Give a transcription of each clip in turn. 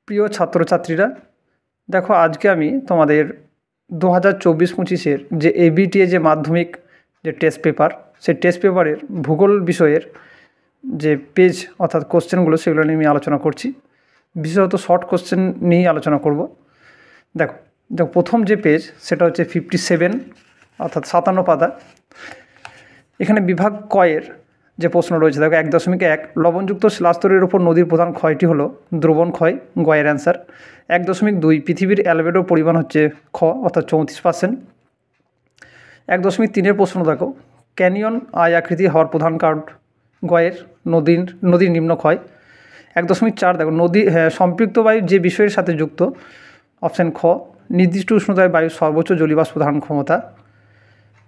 প্রিয় ছাত্রছাত্রীরা, দেখো আজকে আমি তোমাদের 2024-25-এর যে এবিটিএ যে মাধ্যমিক যে টেস্ট পেপার, সেই টেস্ট পেপারের ভূগোল বিষয়ের যে পেজ অর্থাৎ কোশ্চেনগুলো সেগুলো নিয়ে আমি আলোচনা করছি। বিশেষত শর্ট কোশ্চেন নিয়েই আলোচনা করব। দেখো প্রথম যে পেজ সেটা হচ্ছে 57 অর্থাৎ 57 পাতা। এখানে বিভাগ কয়ের যে প্রশ্ন রয়েছে, দেখো 1.1 লবণযুক্ত শিলাস্তরের উপর নদীর প্রধান ক্ষয়টি হলো দ্রবণ ক্ষয়, গয়ের অ্যান্সার। 1.2 পৃথিবীর অ্যালবেডোর পরিমাণ হচ্ছে খ অর্থাৎ 34%। 1.3 প্রশ্ন দেখো, ক্যানিয়ন আয় আকৃতি হওয়ার প্রধান কারণ গয়ের নদীর নিম্ন ক্ষয়। 1.4 দেখো, নদী সম্পৃক্ত বায়ু যে বিষয়ের সাথে যুক্ত, অপশান খ নির্দিষ্ট উষ্ণতায় বায়ুর সর্বোচ্চ জলীয়বাষ্প ধারণ ক্ষমতা।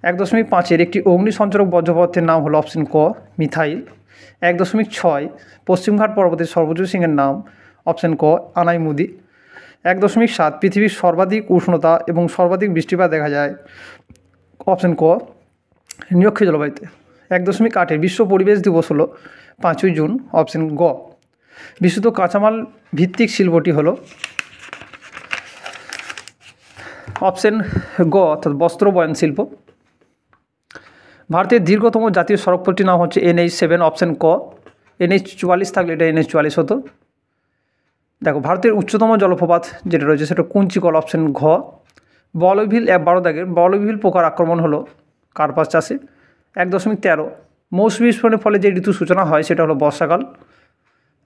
1.5 একটি অগ্নি সঞ্চারক বর্জ্য পদার্থের নাম হলো অপশন ক মিথাইল। 1.6 পশ্চিমঘাট পর্বতের সর্বোচ্চ শৃঙ্গের নাম অপশন ক আনাইমুদি। 1.7 পৃথিবীর সর্বাধিক উষ্ণতা এবং সর্বাধিক বৃষ্টিপাত দেখা যায় অপশন ক নিরক্ষীয় জলবায়ুতে। 1.8 বিশ্ব পরিবেশ দিবস হলো 5ই জুন, অপশন গ। বিশুদ্ধ কাঁচামাল ভিত্তিক শিল্পটি হলো অপশন গ অর্থাৎ বস্ত্র বয়ন শিল্প। ভারতের দীর্ঘতম জাতীয় সড়কপথটির নাম হচ্ছে NH7, অপশন ক। NH44 থাকলে এটা NH44 হতো। দেখো ভারতের উচ্চতম জলপ্রপাত যেটা রয়েছে সেটা কুঞ্চিকল, অপশন ঘ। বলবিল 12 দাগের বলবিল পোকার আক্রমণ হলো কার্পাস চাষে। 1.13 মৌসুমী স্ফোরণের ফলে যে ঋতু সূচনা হয় সেটা হলো বর্ষাকাল।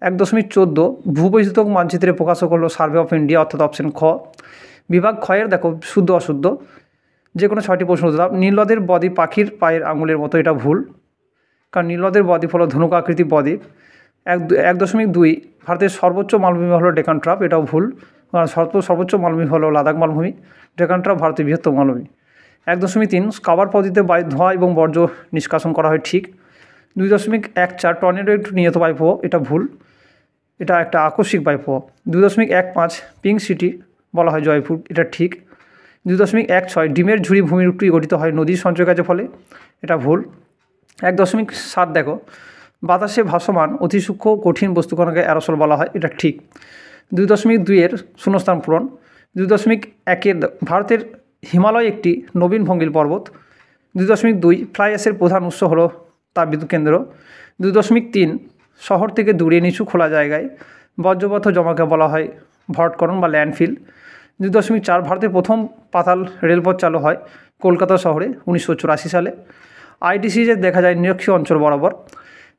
1.14 ভূবৈচিত্র্য মানচিত্রে প্রকাশক হলো সার্ভে অফ ইন্ডিয়া, অর্থাৎ অপশন খ। বিভাগ ক্ষয়ের দেখো শুদ্ধ অশুদ্ধ যে কোনো 6টি প্রশ্ন উত্তর দাও। নীলনদের বদ্বীপ পাখির পায়ের আঙুলের মতো, এটা ভুল, কারণ নীলনদের বদ্বীপ হলো ধনুক আকৃতি বদ্বীপ। 1.2 ভারতের সর্বোচ্চ মালভূমি হলো ডেকান ট্রাপ, এটাও ভুল, কারণ সর্বোচ্চ মালভূমি হলো লাদাখ মালভূমি। ডেকান ট্রাপ ভারতের বৃহত্তম মালভূমি। 1.3 স্কাবার পদ্ধতিতে বায়ু ধোঁয়া এবং বর্জ্য নিষ্কাশন করা হয়, ঠিক। 2.14 টর্নেডো একটু নিয়ত বায়ুপ্রবাহ, এটা ভুল, এটা একটা আকস্মিক বায়ুপ্রবাহ। 2.15 পিঙ্ক সিটি বলা হয় জয়পুর, এটা ঠিক। 2.16 ডিমের ঝুড়ি ভূমিরূপটি গঠিত হয় নদীর সঞ্চয় কাজের ফলে, এটা ভুল। 1.7 দেখো বাতাসে ভাসমান অতি সূক্ষ্ম কঠিন বস্তুকণাকে অ্যারোসল বলা হয়, এটা ঠিক। 2.2 শূন্যস্থান পূরণ। 2.1 ভারতের হিমালয় একটি নবীন ভঙ্গিল পর্বত। 2.2 ফ্লাই অ্যাশের প্রধান উৎস হলো তাপবিদ্যুৎ কেন্দ্র। 2.3 শহর থেকে দূরে নিচু খোলা জায়গায় বর্জ্যপদার্থ জমাকে বলা হয় ভটকরণ বা ল্যান্ডফিল। 2.4 ভারতের প্রথম পাতাল রেলপথ চালু হয় কলকাতা শহরে 1984 সালে। আইটিসিজে দেখা যায় নিরক্ষীয় অঞ্চল বরাবর।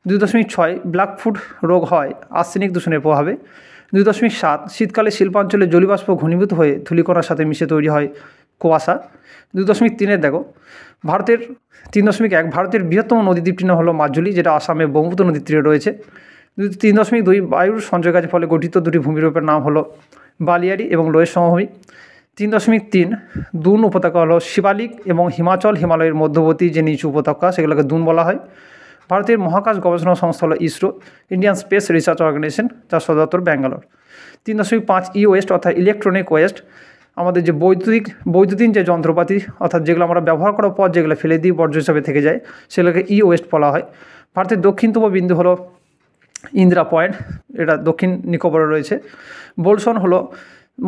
2.6 ব্ল্যাকফুট রোগ হয় আর্সেনিক দূষণের প্রভাবে। 2.7 শীতকালে শিল্পাঞ্চলে জলীয়বাষ্প ঘনীভূত হয়ে ধূলিকণার সাথে মিশে তৈরি হয় কুয়াশা। 2.3 দেখো ভারতের 3.1 ভারতের বৃহত্তম নদীদ্বীপটি হলো মাজুলি, যেটা আসামে ব্রহ্মপুত্র নদীর তীরে রয়েছে। 3.2 বায়ুর সঞ্চয় কাজের ফলে গঠিত দুটি ভূমিরূপের নাম হলো বালিয়ারি এবং লোয়ের সমভূমি। 3.3 দুন উপত্যকা হলো শিবালিক এবং হিমালয়ের মধ্যবর্তী যে নিচু উপত্যকা সেগুলোকে দুন বলা হয়। ভারতের মহাকাশ গবেষণা সংস্থা হলো ISRO, Indian space research organisation, যার সদর দপ্তর ব্যাঙ্গালোর। 3.5 ওয়েস্ট অর্থাৎ ইলেকট্রনিক ওয়েস্ট, আমাদের যে বৈদ্যুতিন যে যন্ত্রপাতি অর্থাৎ যেগুলো আমরা ব্যবহার করার পর যেগুলো ফেলে দিই বর্জ্য হিসাবে থেকে যায় সেগুলোকে ওয়েস্ট বলা হয়। ভারতের দক্ষিণতম বিন্দু হলো ইন্দিরা পয়েন্ট, এটা দক্ষিণ নিকোবরে রয়েছে। বোলসন হলো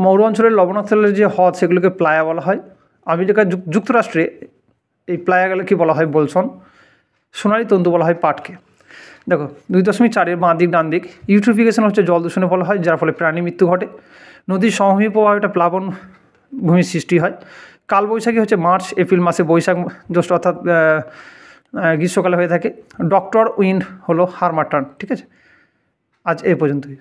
মরু অঞ্চলের লবণাক্তলের যে হ্রদ সেগুলোকে প্লায়া বলা হয়। আমেরিকা যুক্তরাষ্ট্রে এই প্লায়াগুলোকে বলা হয় বোলসন। সোনালী তন্তু বলা হয় পাটকে। দেখো 2.4 বাঁ দিক ডান দিক ইউট্রোফিকেশন হচ্ছে জল দূষণে বলা হয়, যার ফলে প্রাণী মৃত্যু ঘটে। নদীর সমভূমি প্রবাহ এটা প্লাবন ভূমির সৃষ্টি হয়। কালবৈশাখী হচ্ছে মার্চ এপ্রিল মাসে, বৈশাখ জ্যৈষ্ঠ অর্থাৎ গ্রীষ্মকালে হয়ে থাকে। ডক্টর উইন্ড হলো হারমাটার্ন, ঠিক আছে। আজ এই পর্যন্তই।